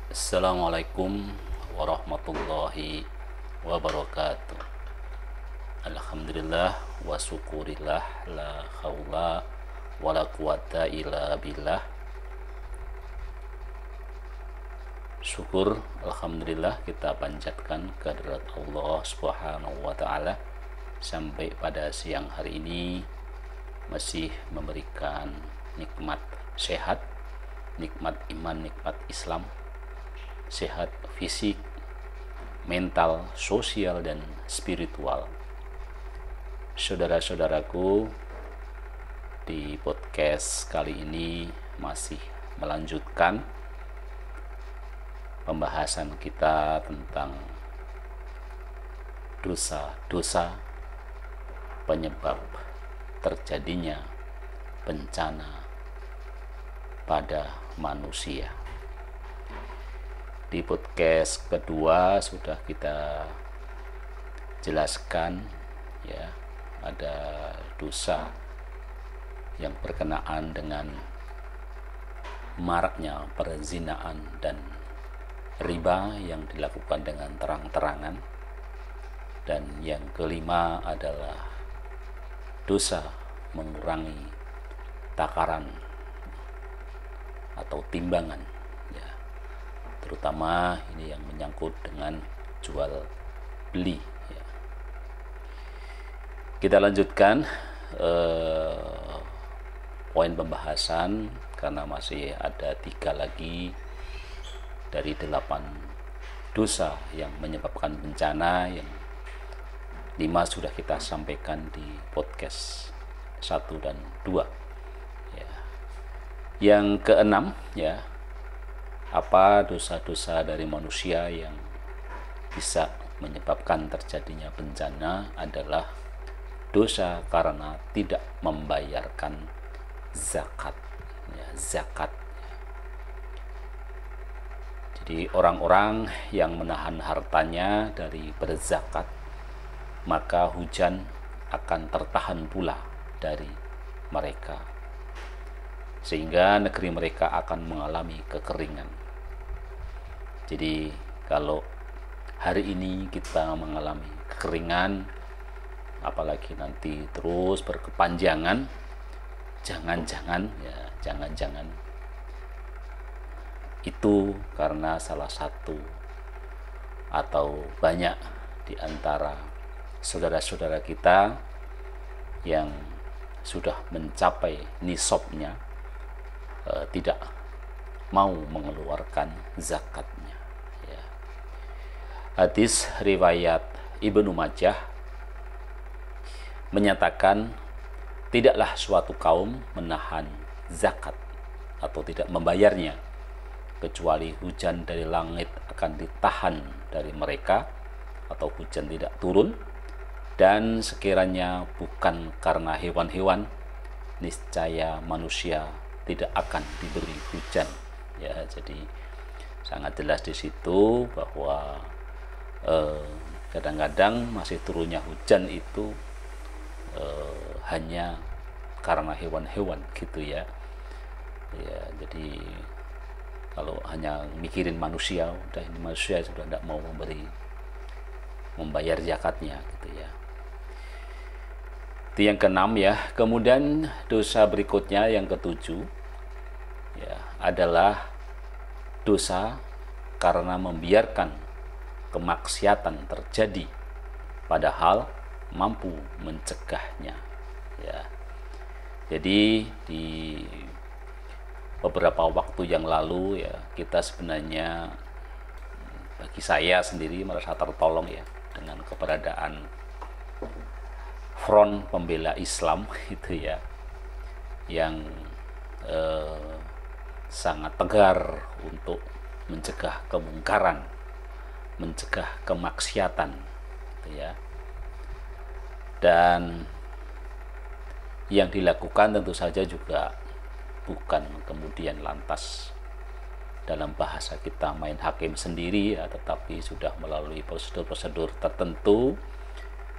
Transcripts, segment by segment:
Assalamualaikum warahmatullahi wabarakatuh. Alhamdulillah wa syukurillah, la haula wala quwata illa billah. Syukur alhamdulillah kita panjatkan kehadirat Allah Subhanahu wa taala sampai pada siang hari ini masih memberikan nikmat sehat, nikmat iman, nikmat Islam, sehat fisik, mental, sosial, dan spiritual. Saudara-saudaraku, di podcast kali ini masih melanjutkan pembahasan kita tentang dosa-dosa penyebab terjadinya bencana pada manusia. Di podcast kedua sudah kita jelaskan ya, ada dosa yang berkenaan dengan maraknya perzinaan dan riba yang dilakukan dengan terang-terangan, dan yang kelima adalah dosa mengurangi takaran atau timbangan, terutama ini yang menyangkut dengan jual beli ya. Kita lanjutkan poin pembahasan karena masih ada 3 lagi dari 8 dosa yang menyebabkan bencana. Yang 5 sudah kita sampaikan di podcast 1 dan 2 ya. Yang keenam ya, apa dosa-dosa dari manusia yang bisa menyebabkan terjadinya bencana adalah dosa karena tidak membayarkan zakat ya, zakat. Jadi orang-orang yang menahan hartanya dari berzakat, maka hujan akan tertahan pula dari mereka, sehingga negeri mereka akan mengalami kekeringan. Jadi kalau hari ini kita mengalami kekeringan, apalagi nanti terus berkepanjangan, jangan-jangan itu karena salah satu atau banyak di antara saudara-saudara kita yang sudah mencapai nisabnya tidak mau mengeluarkan zakatnya ya. Hadis riwayat Ibnu Majah menyatakan, tidaklah suatu kaum menahan zakat atau tidak membayarnya kecuali hujan dari langit akan ditahan dari mereka atau hujan tidak turun, dan sekiranya bukan karena hewan-hewan, niscaya manusia tidak akan diberi hujan ya. Jadi sangat jelas di situ bahwa kadang-kadang masih turunnya hujan itu hanya karena hewan-hewan gitu ya. Ya, jadi kalau hanya mikirin manusia, udah ini manusia sudah tidak mau membayar zakatnya gitu ya. Itu yang keenam ya. Kemudian dosa berikutnya yang ketujuh ya adalah dosa karena membiarkan kemaksiatan terjadi padahal mampu mencegahnya ya. Jadi di beberapa waktu yang lalu ya, kita sebenarnya, bagi saya sendiri, merasa tertolong ya dengan keberadaan Front Pembela Islam itu ya, yang sangat tegar untuk mencegah kemungkaran, mencegah kemaksiatan gitu ya. Dan yang dilakukan tentu saja juga bukan kemudian lantas dalam bahasa kita main hakim sendiri ya, tetapi sudah melalui prosedur-prosedur tertentu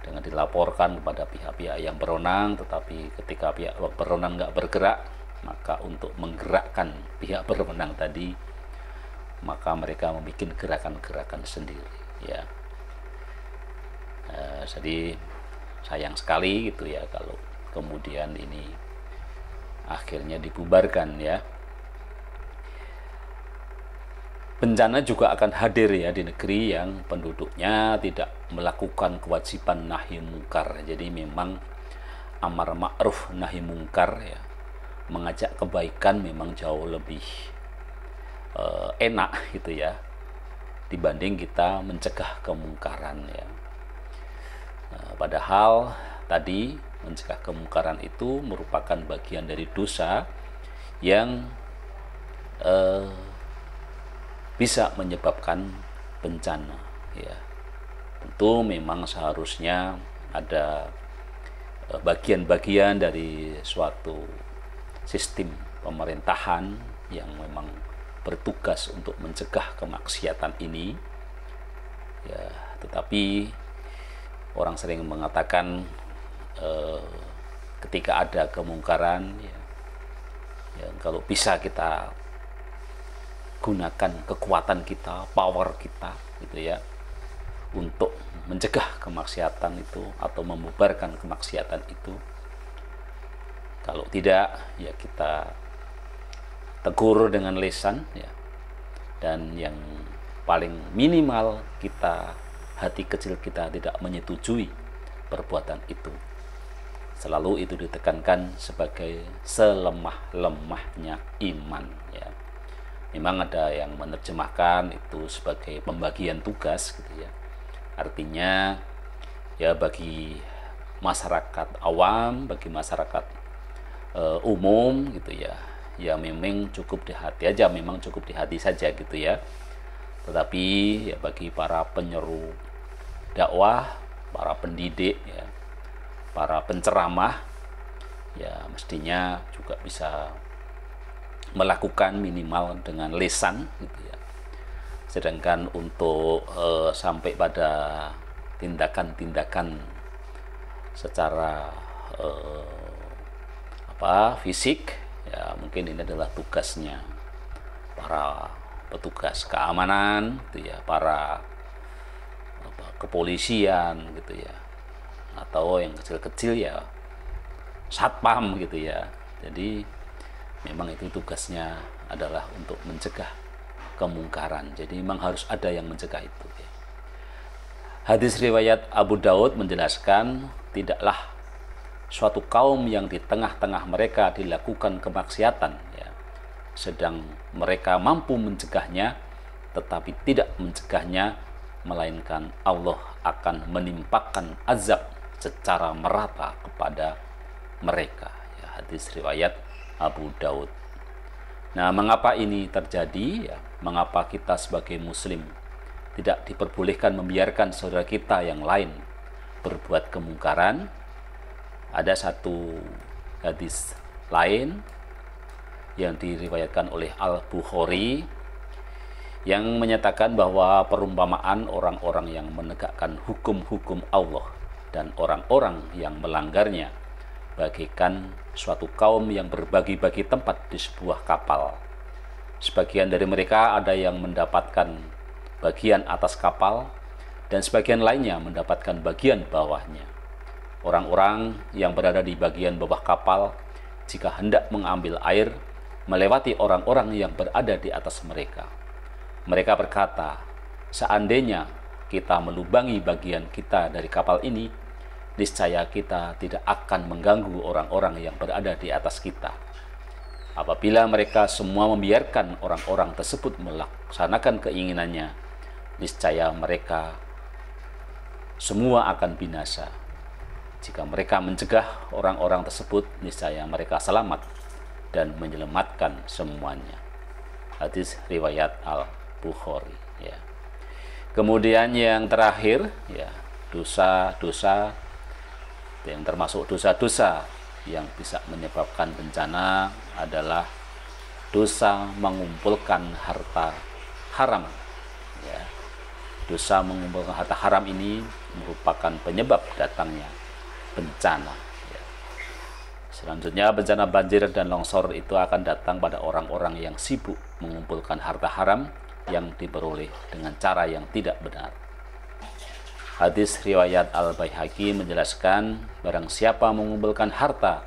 dengan dilaporkan kepada pihak-pihak yang berwenang. Tetapi ketika pihak berwenang nggak bergerak, maka untuk menggerakkan pihak berwenang tadi maka mereka membuat gerakan-gerakan sendiri, ya. Jadi sayang sekali gitu ya kalau kemudian ini akhirnya dibubarkan, ya. Bencana juga akan hadir ya di negeri yang penduduknya tidak melakukan kewajiban nahi mungkar. Jadi memang amar ma'ruf nahi mungkar, ya, mengajak kebaikan memang jauh lebih enak gitu ya dibanding kita mencegah kemungkaran, ya. Padahal tadi mencegah kemungkaran itu merupakan bagian dari dosa yang bisa menyebabkan bencana, ya. Tentu memang seharusnya ada bagian-bagian dari suatu sistem pemerintahan yang memang bertugas untuk mencegah kemaksiatan ini, ya. Tetapi orang sering mengatakan ketika ada kemungkaran, ya, kalau bisa kita gunakan kekuatan kita, power kita gitu ya, untuk mencegah kemaksiatan itu atau membubarkan kemaksiatan itu. Kalau tidak, ya kita tegur dengan lisan, ya. Dan yang paling minimal kita, hati kecil kita tidak menyetujui perbuatan itu. Selalu itu ditekankan sebagai selemah-lemahnya iman, ya. Memang ada yang menerjemahkan itu sebagai pembagian tugas gitu ya. Artinya ya bagi masyarakat awam, bagi masyarakat umum gitu ya, ya memang cukup di hati aja, memang cukup di hati saja gitu ya. Tetapi ya bagi para penyeru dakwah, para pendidik, ya, para penceramah, ya mestinya juga bisa melakukan minimal dengan lisan gitu ya. Sedangkan untuk sampai pada tindakan-tindakan secara fisik, ya mungkin ini adalah tugasnya para petugas keamanan gitu ya, para kepolisian gitu ya, atau yang kecil-kecil ya satpam gitu ya. Jadi memang itu tugasnya adalah untuk mencegah kemungkaran. Jadi memang harus ada yang mencegah itu, ya. Hadis riwayat Abu Daud menjelaskan, tidaklah suatu kaum yang di tengah-tengah mereka dilakukan kemaksiatan, ya, sedang mereka mampu mencegahnya, tetapi tidak mencegahnya, melainkan Allah akan menimpakan azab secara merata kepada mereka, ya. Hadis riwayat Abu Daud. Nah, mengapa ini terjadi? Ya, mengapa kita sebagai muslim tidak diperbolehkan membiarkan saudara kita yang lain berbuat kemungkaran? Ada satu hadis lain yang diriwayatkan oleh Al-Bukhari yang menyatakan bahwa perumpamaan orang-orang yang menegakkan hukum-hukum Allah dan orang-orang yang melanggarnya bagaikan suatu kaum yang berbagi-bagi tempat di sebuah kapal. Sebagian dari mereka ada yang mendapatkan bagian atas kapal dan sebagian lainnya mendapatkan bagian bawahnya. Orang-orang yang berada di bagian bawah kapal jika hendak mengambil air melewati orang-orang yang berada di atas mereka. Mereka berkata, seandainya kita melubangi bagian kita dari kapal ini, niscaya kita tidak akan mengganggu orang-orang yang berada di atas kita. Apabila mereka semua membiarkan orang-orang tersebut melaksanakan keinginannya, niscaya mereka semua akan binasa. Jika mereka mencegah orang-orang tersebut, niscaya mereka selamat dan menyelamatkan semuanya. Hadis riwayat Al-Bukhari, ya. Kemudian yang terakhir, ya, dosa-dosa yang termasuk dosa-dosa yang bisa menyebabkan bencana adalah dosa mengumpulkan harta haram, ya. Dosa mengumpulkan harta haram ini merupakan penyebab datangnya bencana, ya. Selanjutnya bencana banjir dan longsor itu akan datang pada orang-orang yang sibuk mengumpulkan harta haram yang diperoleh dengan cara yang tidak benar. Hadis riwayat Al-Baihaqi menjelaskan, barang siapa mengumpulkan harta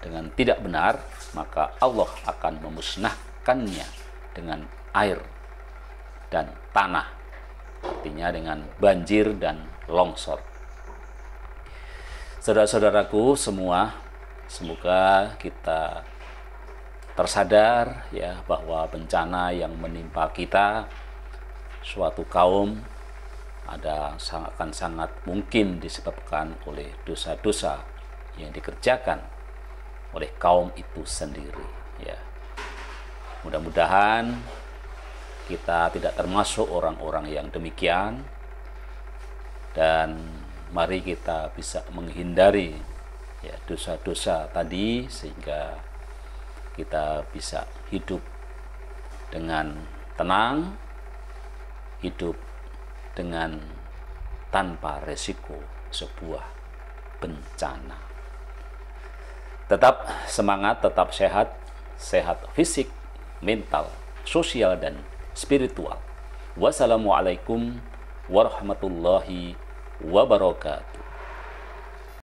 dengan tidak benar, maka Allah akan memusnahkannya dengan air dan tanah, artinya dengan banjir dan longsor. Saudara-saudaraku semua, semoga kita tersadar ya bahwa bencana yang menimpa kita, suatu kaum, akan sangat mungkin disebabkan oleh dosa-dosa yang dikerjakan oleh kaum itu sendiri ya. Mudah-mudahan kita tidak termasuk orang-orang yang demikian, dan mari kita bisa menghindari ya dosa-dosa tadi, sehingga kita bisa hidup dengan tenang, hidup dengan tanpa resiko sebuah bencana. Tetap semangat, tetap sehat, sehat fisik, mental, sosial, dan spiritual. Wassalamualaikum warahmatullahi wabarakatuh.